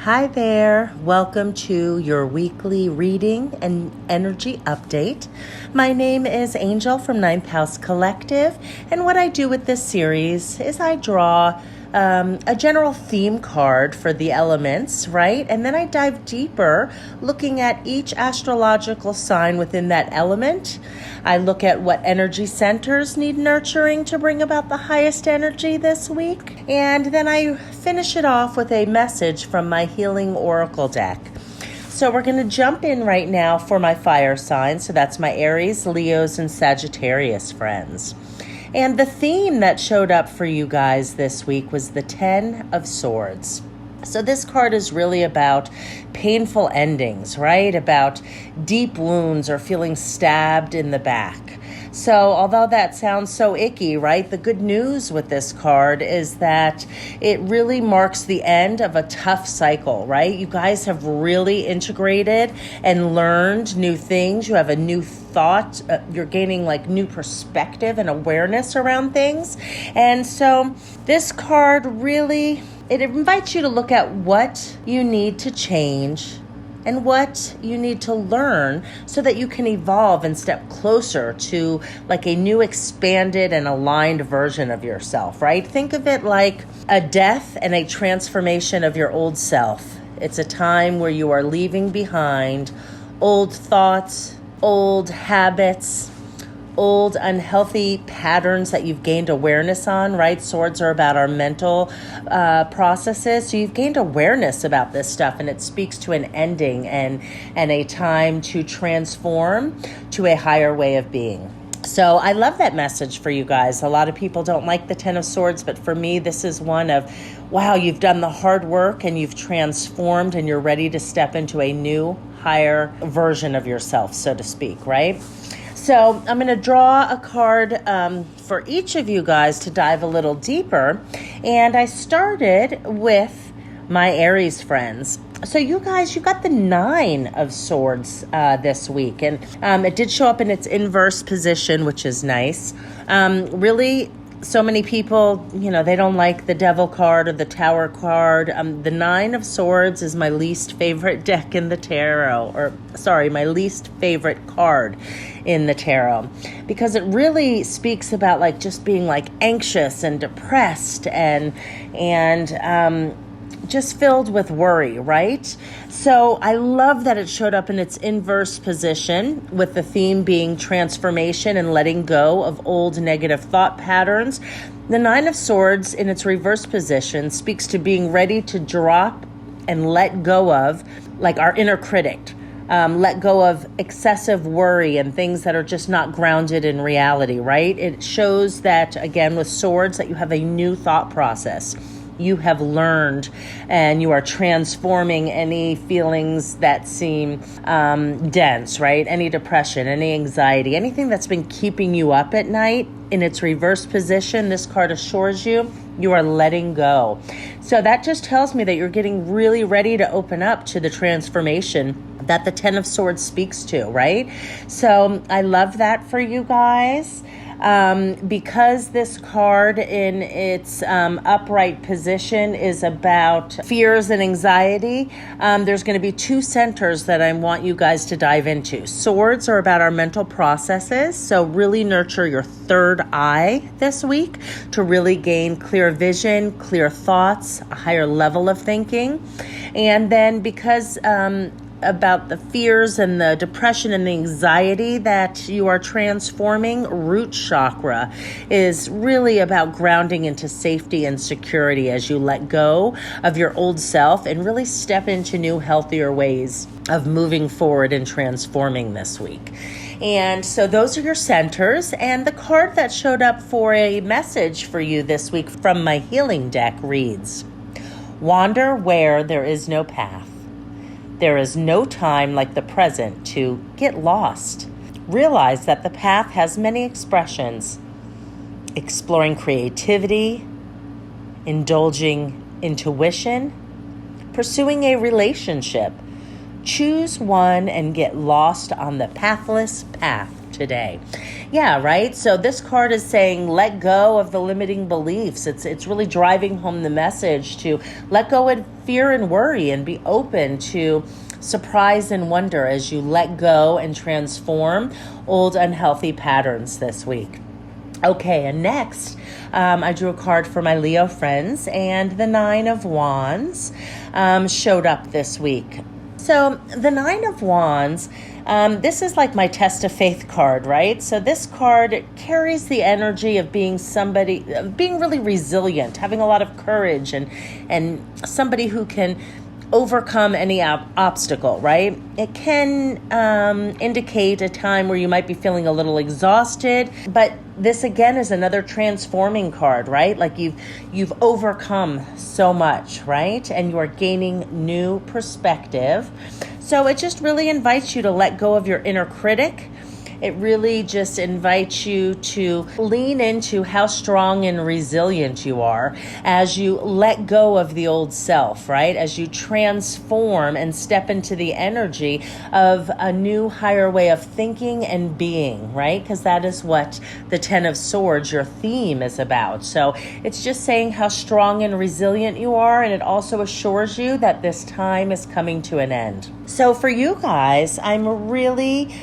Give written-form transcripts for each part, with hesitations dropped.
Hi there. Welcome to your weekly reading and energy update. My name is Angel from Ninth House Collective, and what I do with this series is I draw a general theme card for the elements, right? And then I dive deeper looking at each astrological sign within that element. I look at what energy centers need nurturing to bring about the highest energy this week. And then I finish it off with a message from my Healing Oracle deck. So we're going to jump in right now for my fire signs. So that's my Aries, Leos, and Sagittarius friends. And the theme that showed up for you guys this week was the 10 of Swords. So this card is really about painful endings, right? About deep wounds or feeling stabbed in the back. So although that sounds so icky, right? The good news with this card is that it really marks the end of a tough cycle, right? You guys have really integrated and learned new things. You have a new thought. You're gaining like new perspective and awareness around things. And so this card really, it invites you to look at what you need to change and what you need to learn so that you can evolve and step closer to like a new expanded and aligned version of yourself, right? Think of it like a death and a transformation of your old self. It's a time where you are leaving behind old thoughts, old habits, old unhealthy patterns that you've gained awareness on, right? Swords are about our mental processes. So you've gained awareness about this stuff, and it speaks to an ending and a time to transform to a higher way of being. So I love that message for you guys. A lot of people don't like the 10 of Swords, but for me, this is one of, wow, you've done the hard work and you've transformed and you're ready to step into a new, higher version of yourself, so to speak, right? So I'm going to draw a card for each of you guys to dive a little deeper. And I started with my Aries friends. So you guys, you got the 9 of Swords this week. And it did show up in its inverse position, which is nice. Really, so many people, they don't like the Devil card or the Tower card. The 9 of Swords is my least favorite deck in the tarot, my least favorite card in the tarot, because it really speaks about like just being like anxious and depressed and just filled with worry, right? So I love that it showed up in its inverse position with the theme being transformation and letting go of old negative thought patterns. The 9 of Swords in its reverse position speaks to being ready to drop and let go of like our inner critic. Let go of excessive worry and things that are just not grounded in reality, right? It shows that, again, with Swords, that you have a new thought process. You have learned and you are transforming any feelings that seem dense, right? Any depression, any anxiety, anything that's been keeping you up at night. In its reverse position, this card assures you are letting go. So that just tells me that you're getting really ready to open up to the transformation that the 10 of Swords speaks to, right? So I love that for you guys. Because this card in its upright position is about fears and anxiety, there's going to be 2 centers that I want you guys to dive into. Swords are about our mental processes, so really nurture your third eye this week to really gain clear vision, clear thoughts, a higher level of thinking. And then because about the fears and the depression and the anxiety that you are transforming, root chakra is really about grounding into safety and security as you let go of your old self and really step into new, healthier ways of moving forward and transforming this week. And so those are your centers. And the card that showed up for a message for you this week from my healing deck reads, "Wander where there is no path. There is no time like the present to get lost. Realize that the path has many expressions. Exploring creativity, indulging intuition, pursuing a relationship. Choose one and get lost on the pathless path today. Yeah, right? So this card is saying let go of the limiting beliefs. It's really driving home the message to let go of fear and worry and be open to surprise and wonder as you let go and transform old unhealthy patterns this week. Okay, and next, I drew a card for my Leo friends, and the Nine of Wands showed up this week. So the Nine of Wands, this is like my test of faith card, right? So this card carries the energy of being being really resilient, having a lot of courage, and somebody who can overcome any obstacle, right? It can indicate a time where you might be feeling a little exhausted, but this again is another transforming card, right? Like you've overcome so much, right? And you are gaining new perspective. So it just really invites you to let go of your inner critic. It really just invites you to lean into how strong and resilient you are as you let go of the old self, right? As you transform and step into the energy of a new, higher way of thinking and being, right? Because that is what the Ten of Swords, your theme, is about. So it's just saying how strong and resilient you are, and it also assures you that this time is coming to an end. So for you guys, I'm really...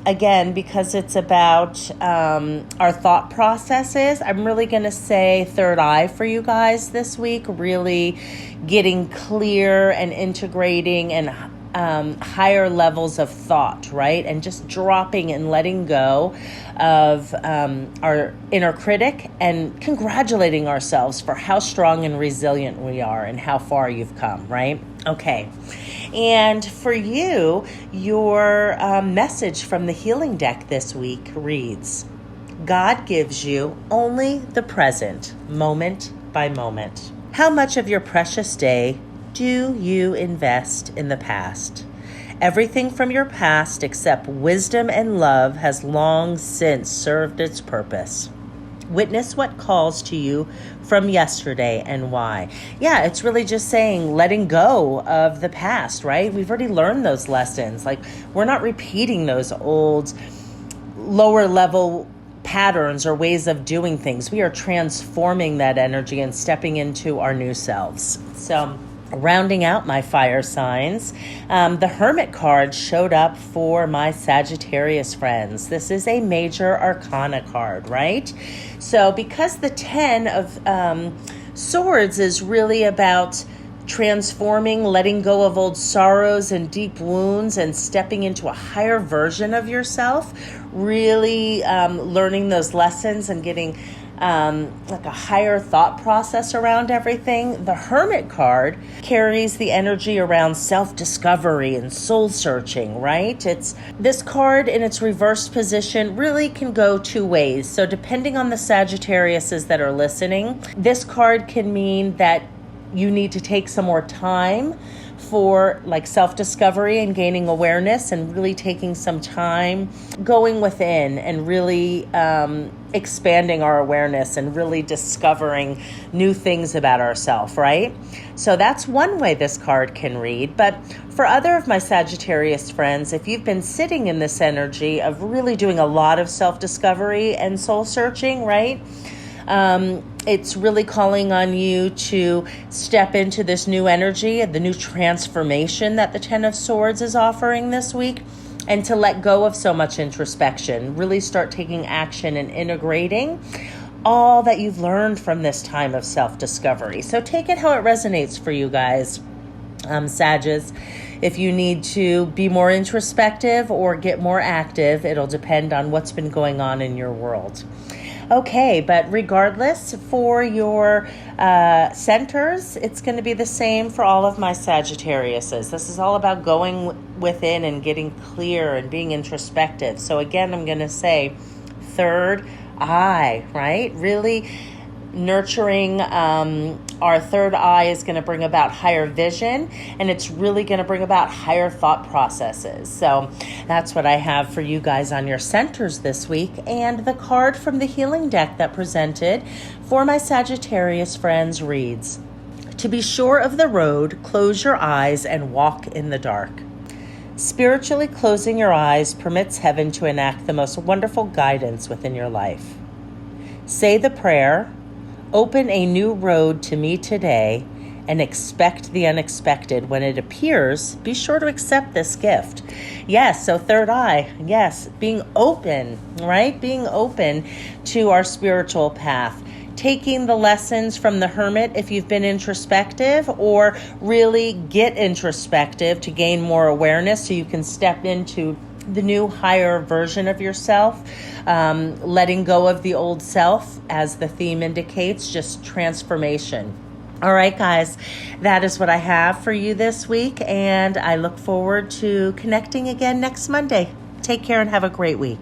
again, because it's about our thought processes, I'm really going to say third eye for you guys this week, really getting clear and integrating and higher levels of thought, right? And just dropping and letting go of our inner critic and congratulating ourselves for how strong and resilient we are and how far you've come, right? Okay. And for you, your message from the healing deck this week reads, God gives you only the present, moment by moment. How much of your precious day do you invest in the past? Everything from your past except wisdom and love has long since served its purpose. Witness what calls to you from yesterday and why. Yeah, it's really just saying letting go of the past, right? We've already learned those lessons. Like, we're not repeating those old lower level patterns or ways of doing things. We are transforming that energy and stepping into our new selves. So rounding out my fire signs, the Hermit card showed up for my Sagittarius friends. This is a major arcana card, right? So because the Ten of Swords is really about transforming, letting go of old sorrows and deep wounds and stepping into a higher version of yourself, really learning those lessons and getting like a higher thought process around everything. The Hermit card carries the energy around self-discovery and soul-searching, right? It's this card in its reversed position really can go two ways. So depending on the Sagittariuses that are listening, this card can mean that you need to take some more time for like self-discovery and gaining awareness and really taking some time going within and really expanding our awareness and really discovering new things about ourselves, right? So that's one way this card can read. But for other of my Sagittarius friends, if you've been sitting in this energy of really doing a lot of self-discovery and soul searching, right? It's really calling on you to step into this new energy, the new transformation that the Ten of Swords is offering this week, and to let go of so much introspection, really start taking action and integrating all that you've learned from this time of self-discovery. So take it how it resonates for you guys, Sages. If you need to be more introspective or get more active, it'll depend on what's been going on in your world. Okay, but regardless, for your centers, it's going to be the same for all of my Sagittariuses. This is all about going within and getting clear and being introspective. So again, I'm going to say third eye, right? Really nurturing our third eye is going to bring about higher vision, and it's really going to bring about higher thought processes. So that's what I have for you guys on your centers this week. And the card from the healing deck that presented for my Sagittarius friends reads, to be sure of the road, close your eyes and walk in the dark. Spiritually closing your eyes permits heaven to enact the most wonderful guidance within your life. Say the prayer, open a new road to me today, and expect the unexpected. When it appears, be sure to accept this gift. Yes, so third eye, yes, being open, right? Being open to our spiritual path. Taking the lessons from the hermit if you've been introspective, or really get introspective to gain more awareness so you can step into the new higher version of yourself, letting go of the old self, as the theme indicates, just transformation. All right, guys, that is what I have for you this week, and I look forward to connecting again next Monday. Take care and have a great week.